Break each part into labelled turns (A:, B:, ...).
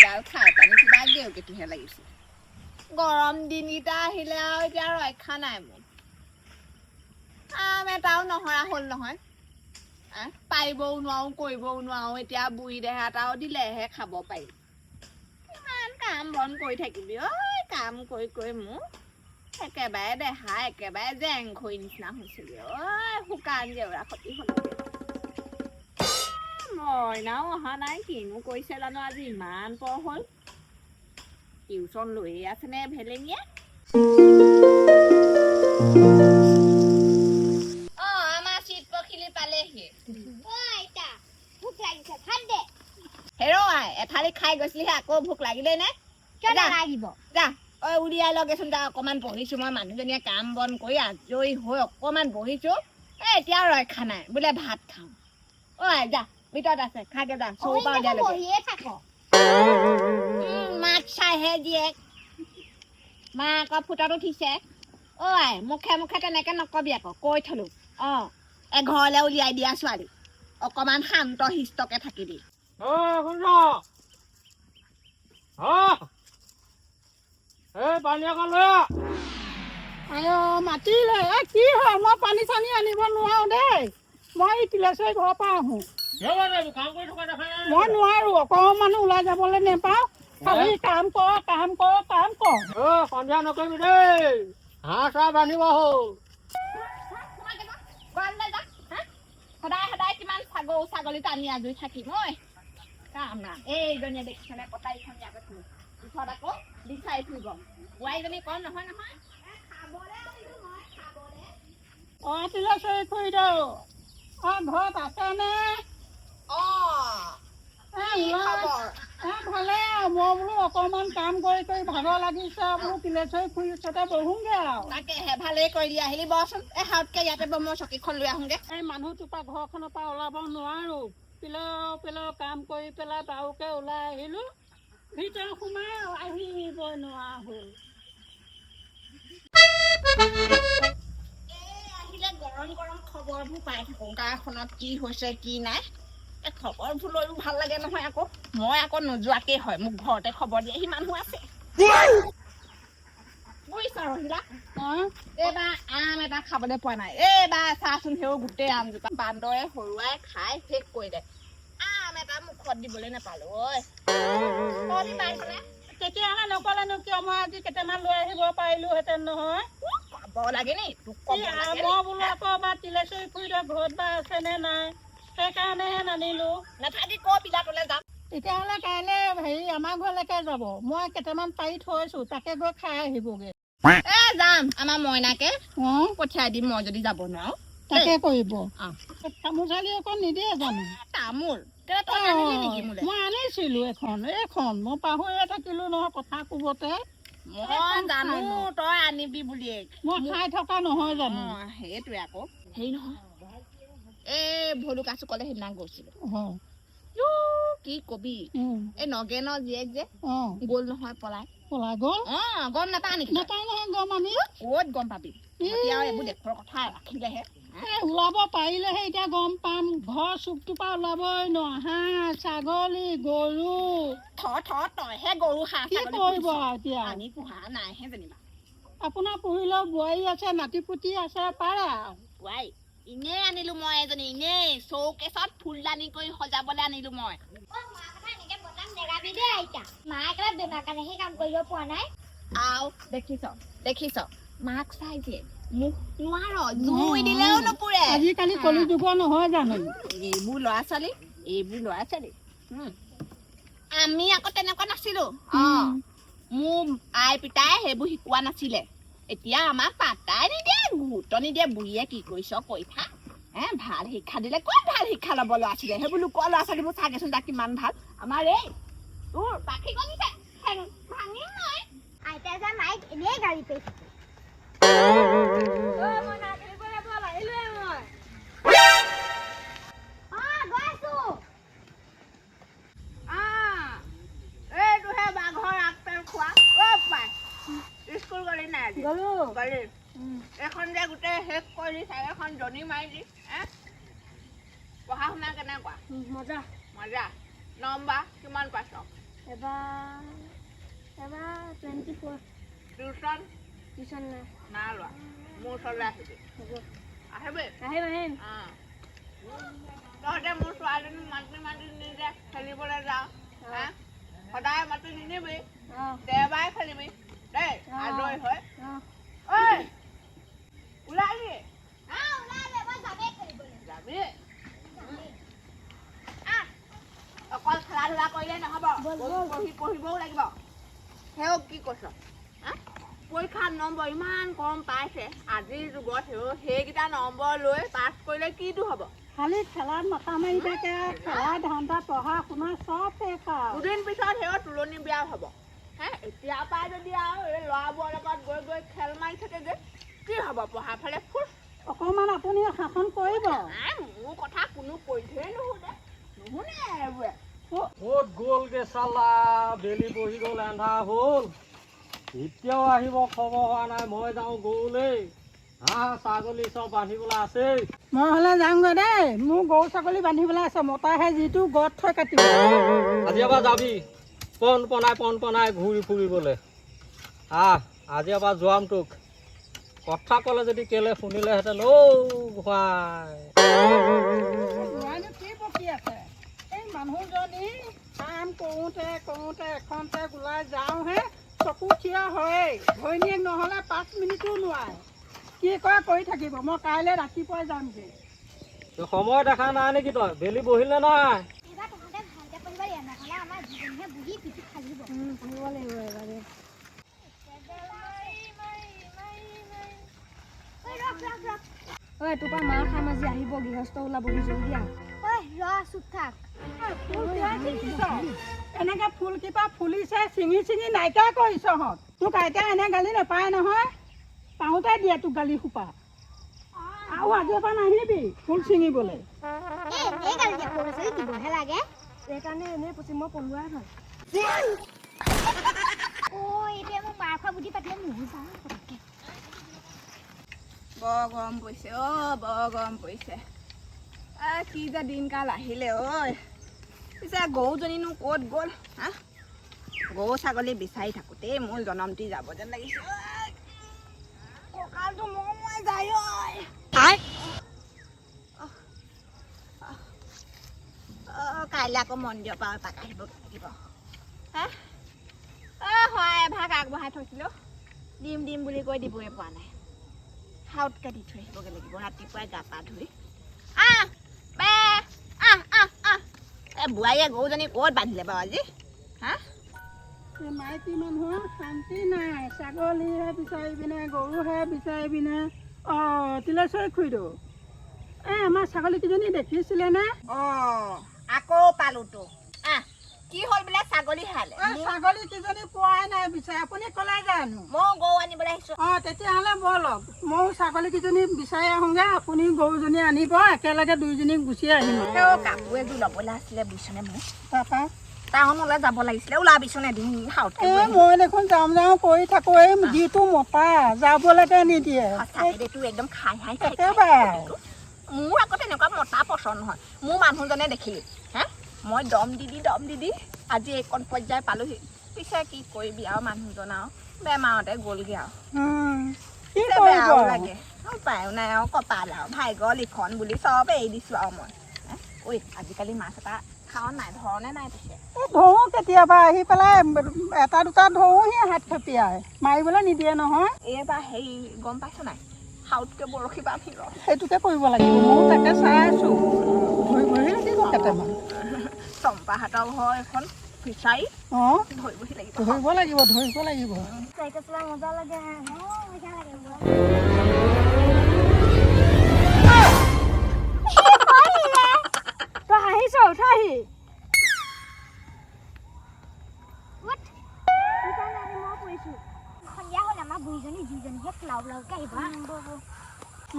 A: গাল খাই পানী কিবা গেউকেটিহে লাগিছে গৰম দিনকেইটা আহিলে আৰু এতিয়া ৰক্ষা নাই মোৰ এটাও নহৰা হ'ল নহয় পাৰিবও নোৱাৰো কৰিবও নোৱাৰো এতিয়া বুঢ়ী দেহা এটাও দিলেহে খাব পাৰি ইমান কাম বন কৰি থাকিবি ঐ কাম কৰি কৰি মোৰ একেবাৰে দেহা একেবাৰে জেং খৰি নিচিনা হৈছিলে ঐ শুকান জেউৰা খতি হ'লগে মইনাও অহা নাই কিনো কৰিছে জানো আজি ইমান পৰ হ'ল টিউচন লৈয়ে আছেনে ভেলেঙিয়ে আমাৰ চিট পখিলি পালেহি ভোক লাগিছে ভাত দে হেৰ'ৱাই এথালি খাই গৈছিলিহে আকৌ ভোক লাগিলেই নে কিয় নালাগিব যা ঐ উলিয়াই লগেচোন যা অকণমান বহিছো মই মানুহজনীয়ে কাম বন কৰি আজৰি হৈ অকণমান বহিছো এতিয়া ৰক্ষা নাই বোলে ভাত খাওঁ ঐ যা ভিতৰত আছে খাগে যা চৌপা উলিয়াই মাক চাইহে জীয়েক মা আকৌ ফুটাত উঠিছে ঐ মুখে মুখে তেনেকে নকবি আকৌ কৈ থলো এঘৰলে উলিয়াই দিয়া ছোৱালী অকণমান শান্ত শিষ্টকে থাকিবি
B: মাতিলে কি হয় মই পানী চানী আনিব নোৱাৰো দেই মই তিলেশ্বৰী ঘৰৰ পৰা আহো মই নোৱাৰো অকণমান ওলাই যাবলৈ নেপাওঁ খালি কাম কৰ
C: সন্ধিয়া নকৰিবি দেই হাঁহ চাহ বান্ধিব হ'ল
A: সদায় সদায় কিমান ছাগলী টানি আজৰি থাকিম ঐ কাম না এইজনীয়ে দেখিছেনে কটাৰীখন ইয়াতে থলো পিছত আকৌ বিচাৰি ফুৰিব বোৱাৰীজনী কম নহয় নহয়
B: তিলেশ্বৰী খুৰীদেউ ঘৰত আছেনে ভালে মই বোলো অকণমান কাম কৰি ভাগৰ লাগিছে বোলো তিলেশ্বৰী খুৰীৰ ওচৰতে বহোংগে আৰু
A: তাকেহে ভালেই কৰিলি আহিলি বচোন হাতকে ইয়াতে মই চকীখন লৈ আহোঁগে
B: এই মানুহটোৰ পৰা ঘৰখনৰ পৰা ওলাব নোৱাৰো পেলাও কাম কৰি পেলাই বাৰুকে ওলাই আহিলো ভিতৰত সোমাই আহিব নোৱাৰা হ'ল
A: আহিলে গৰম গৰম খবৰবোৰ পাই থাকো গাঁওখনত কি হৈছে কি নাই খবৰবোৰ লৈও ভাল লাগে নহয় আকৌ মই আকৌ নোযোৱাকেই হয় মোক ঘৰতে খবৰ দিয়ে সি মানুহ আছে বুজিছা ৰহিলা এইবাৰ আম এটা খাবলৈ পোৱা নাই এইবাৰ চাচোন সেও গোটেই আমজোপা বান্দৰে হৰুৱাই খাই শেষ কৰিলে আম এটা মুখত দিবলৈ নাপালো ঐ পাইছনে
B: তেতিয়াহ'লে নকলেনো কিয় মই আজি কেইটামান লৈ আহিব পাৰিলোহেঁতেন নহয়
A: পাব লাগে নি
B: মই বোলো আকৌ বা তিলেশ্বৰী খুৰীদেউ ঘৰত বা আছেনে নাই সেইকাৰণেহে নানিলো
A: নাথাকি ক বিলাকলৈ যাম
B: তেতিয়াহ'লে কাইলৈ আমাৰ ঘৰলৈকে যাব মই কেইটামান পাৰি থৈছো তাকে গৈ খাই আহিবগে
A: যাম আমাৰ মইনাকে পঠিয়াই দিম মই যদি যাব নোৱাৰো
B: তাকে কৰিব তামোল চালি অকণ নিদিয়ে জানো
A: তামোল
B: মই আনিছিলো এইখন মই পাহৰিয়ে থাকিলো নহয় কথা কবতে
A: মই জানো তই আনিবি বুলিয়ে
B: মই খাই থকা নহয় জানো
A: সেইটোৱে আকৌ হেৰি নহয় ভলুকা চুকলে সেইদিনা গৈছিলো কি কবি এই নগেনৰ জীয়েক যে গ'ল নহয় পলাই
B: গ'ল
A: গম নাপায় নেকি
B: নাপায় নহয় গম আমি
A: ক'ত গম পাবি এইবোৰ দেশৰ কথা ৰাখিলেহে
B: ওলাব পাৰিলেহে এতিয়া গম পাম ঘৰ চুকটোৰ পৰা ওলাবই নোৱাৰো হাঁহ ছাগলী গৰু
A: তইহে গৰু হাঁহ
B: কি কৰিব এতিয়া
A: আমি পোহা নাইহে যেনিবা
B: আপোনাৰ পুহিলেও বোৱাৰী আছে নাতি পুতি আছে পাৰে
A: বোৱাৰী এনেই আনিলো মই এজনী এনেই চৌকেছত ফুলদানি কৰি সজাবলৈ আনিলো মই দেখিছ মাক চাই যে মোক নোৱাৰ জুই দিলেও নপৰে
B: আজিকালি কলি যুগৰ নহয় জানো
A: এইবোৰ ল'ৰা ছোৱালী আমি আকৌ তেনেকুৱা নাছিলো মোৰ আই পিতাই সেইবোৰ শিকোৱা নাছিলে এতিয়া আমাক পাতাই নিদিয়ে গুৰুত্ব নিদিয়ে বুঢ়ীয়ে কি কৰিছ কৈ থাক ভাল শিক্ষা দিলে ক'ত ভাল শিক্ষা ল'ব ল'ৰা ছোৱালীয়ে সেইবোৰ লোকৰ ল'ৰা ছোৱালীবোৰ চাগেচোন তাক কিমান ভাল আমাৰ এই তোৰ পাখি গলিছে ভাঙি নাই আইতাই যে মাইক এনেই গাড়ী পাইছে এখন যে গোটেই শেষ কৰি চাইকেলখন জনি মাৰি দি পঢ়া শুনা কেনেকুৱা
B: মজা
A: মজা নম্বৰ কিমান পাইছ
D: এবাৰ 24
A: টিউচন
D: নাই
A: নাই লোৱা মোৰ ওচৰলৈ আহিবি আহিবি তহঁতে মোৰ ছোৱালীজনী মাতি নিজে খেলিবলৈ যাওঁ সদায় মাতি নিনিবি দেওবাৰে খেলিবি দেই আজৰি হয় ঐ ওলাবি যাবি অকল খেলা ধূলা কৰিলে নহ'ব পঢ়িবও লাগিব সেও কি কৈছ পৰীক্ষাত নম্বৰ ইমান কম পাইছে আজিৰ যুগত সেইকেইটা নম্বৰ লৈ পাছ কৰিলে কিটো হ'ব
B: খালি খেলাত মাথা মাৰি থাকে খেলা ধান্দা পঢ়া শুনা চব
A: দুদিন পিছত সেও তুলনি বিয়া হ'ব এতিয়াৰ পৰাই যদি আৰু এই ল'ৰাবোৰৰ লগত গৈ গৈ খেল মাৰি থাকেগৈ কি হ'ব পঢ়া ফালে ফুচ
B: অকণমান আপুনি শাসন কৰিব
A: মোৰ কথা কোনো পধ্যেই নুশুনে এইবোৰে
C: ক'ত গ'লগে চালা বেলি বহি গ'ল এন্ধাৰ হ'ল এতিয়াও আহিব খবৰ হোৱা নাই মই যাওঁ গৰুলৈ হাঁহ ছাগলী চব বান্ধিবলৈ আছেই
B: মই হ'লে যামগৈ দেই মোৰ গৰু ছাগলী বান্ধিবলৈ আছে মতাহে যিটো গত থৈ কাটিব
C: আজি এবাৰ যাবি পন পনাই ঘূৰি ফুৰিবলৈ আজি এবাৰ যোৱাম তোক কথা ক'লে যদি কেলে শুনিলেহেঁতেন
B: কি বকি আছে এই মানুহজনী কাম কৰোঁতে এখনতে ওলাই যাওঁহে চকু থিয় হয়েই ঘৈণীয়েক নহ'লে 5 মিনিটো নোৱাৰে কি কৰে কৰি থাকিব মই কাইলৈ ৰাতিপুৱাই যামগৈ
C: সময় দেখা নাই নেকি তই বেলি বহিলে নাই
D: তোৰ মাৰ খাম আজি আহিব গৃহস্থ ওলাবহি জলদি
B: এনেকে ফুল কিবা ফুলিছে চিঙি নাইকিয়া কৰিছহঁত তোক আইতাই এনে গালি নাপায় নহয় পাওঁতে দিয়ে তোক গালি সোপা আৰু আজিৰ পৰা নাহিবি ফুল ছিঙিবলৈ
D: সেইকাৰণে এনেই পশ্চিম মই পলোৱাই ভাল এতিয়া মই মাৰ খোৱা বুদ্ধি পাতিলে
A: বৰ গৰম পৰিছে বৰ গৰম পৰিছে কি যে দিনকাল আহিলে ঐ পিছে গৰুজনীনো ক'ত গ'ল গৰু ছাগলী বিচাৰি থাকোঁতেই মোৰ জনমটি যাব যেন লাগিছে কঁকালটো মই যায় কাইলৈ আকৌ মন্দিৰৰ পৰা তাক আহিব লাগিব হয় এভাগ আগবঢ়াই থৈছিলোঁ দিম বুলি কৈ দিবই পৰা নাই হাউতকৈ দি থৈ আহিবগৈ লাগিব ৰাতিপুৱাই গা পা ধুই বোৱাৰীয়ে গৰুজনী ক'ত বান্ধিলে বাৰু আজি
B: মাইকী মানুহৰ শান্তি নাই ছাগলীহে বিচাৰি পিনে গৰুহে বিচাৰি পিনে তিলেশ্বৰী খুৰীদেউ আমাৰ ছাগলীকেইজনী দেখিছিলেনে
A: আকৌ পালোতো কি হ'ল বোলে ছাগলী হালে
B: ছাগলীকেইজনী পোৱাই নাই বিচাৰি আপুনি ক'লে জানো
A: মই গৰু আনিবলৈ আহিছোঁ
B: তেতিয়াহ'লে ব'লক ময়ো ছাগলীকেইজনী বিচাৰি আহোঁগৈ আপুনি গৰুজনী আনিব একেলগে দুইজনী গুচি আহিম
A: কাপোৰ এযোৰ ল'বলৈ আছিলে বুজিছনে মোক
B: তাৰপৰা
A: টাউনলৈ যাব লাগিছিলে ওলাবিচোন এদিন
B: মই দেখোন যাম কৰি থাকোঁ এই যিটো মতা যাবলৈকে নিদিয়ে
A: একদম খাই
B: একেবাৰে
A: মোৰ আকৌ তেনেকুৱা মতা পচন্দ নহয় মোৰ মানুহজনে দেখিলি মই দম দি দি আজি এইকণ পৰ্যায় পালোহি পিছে কি কৰিবি আৰু মানুহজন আৰু বেমাৰতে গ'লগৈ আৰু বেয়াও লাগে উপায়ো নাই আৰু কপাল আৰু ভাগ্য লিখন বুলি চব এৰি দিছোঁ আৰু মই আজিকালি মাছ এটা খাওঁ নাই ধৰণে নাই পিছে
B: ধৰোঁ কেতিয়াবা আহি পেলাই এটা দুটা ধৰোঁহি হাত খেপিয়াই মাৰিবলৈ নিদিয়ে নহয়
A: এইবাৰ হেৰি গম পাইছ নাই হাউতকৈ বৰশী পাম
B: সেইটোকে কৰিব লাগিব ময়ো তাকে চাই আছোঁ ধৰিবহি লাগিব কেইটামান
D: চম্পাহাতৰ ঘৰ এখন ফিচাৰী ধৰিবহি লাগিব
B: ধৰিব লাগিব
D: চাইকেল চলাই মজা লাগে তই হাঁহিছ উঠাহি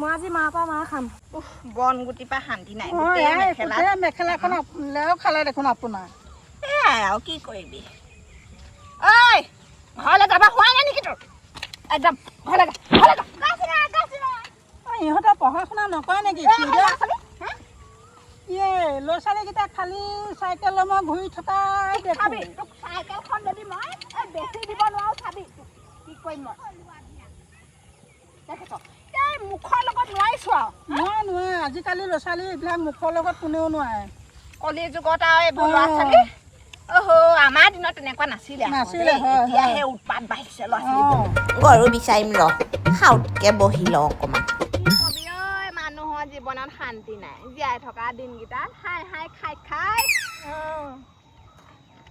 D: মই আজি মাৰ পৰা মাৰ খাম
A: বন গুটিৰ পৰা শান্তি নাই
B: মেখেলাখন খালে দেখোন আপোনাৰ
A: এয়াই আৰু কি কৰিবি ঐ ঘৰলৈ যাব হোৱা নাই নেকি তোৰ একদম ঘৰলৈ
B: ইহঁতে পঢ়া শুনা নকৰে নেকি ইয়ে ল'ৰা ছোৱালীকেইটা খালি চাইকেল মই ঘূৰি থকা
A: চাবি তোক চাইকেলখন যদি মই বেছি দিব নোৱাৰো চাবি কি কৰিম মই দেখিছ এই মুখৰ লগত নোৱাৰিছো আৰু
B: নোৱাৰে আজিকালি ল'ৰা ছোৱালী এইবিলাক মুখৰ লগত কোনেও নোৱাৰে
A: কলি যুগত আৰু এইবোৰ ল'ৰা ছোৱালী অহ আমাৰ দিনত তেনেকুৱা নাছিলে এতিয়াহে উৎপাত বাঢ়িছে ল'ৰা ছোৱালী
E: গৰু বিচাৰিম ৰ খাওঁতকৈ বহি লওঁ অকণমান
A: কবি ঐ মানুহৰ জীৱনত শান্তি নাই জীয়াই থকা দিনকেইটাত খাই খাই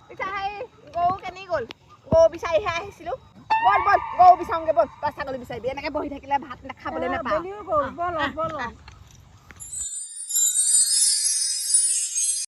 A: পিছে সেই গৰু কেনি গ'ল গৰু বিচাৰিহে আহিছিলোঁ বল বল গৰু বিচাৰোঁগে বল তই ছাগলী বিচাৰিবি এনেকৈ বহি থাকিলে ভাত খাবলৈ নাপাওঁ
B: গ'ল ব'লক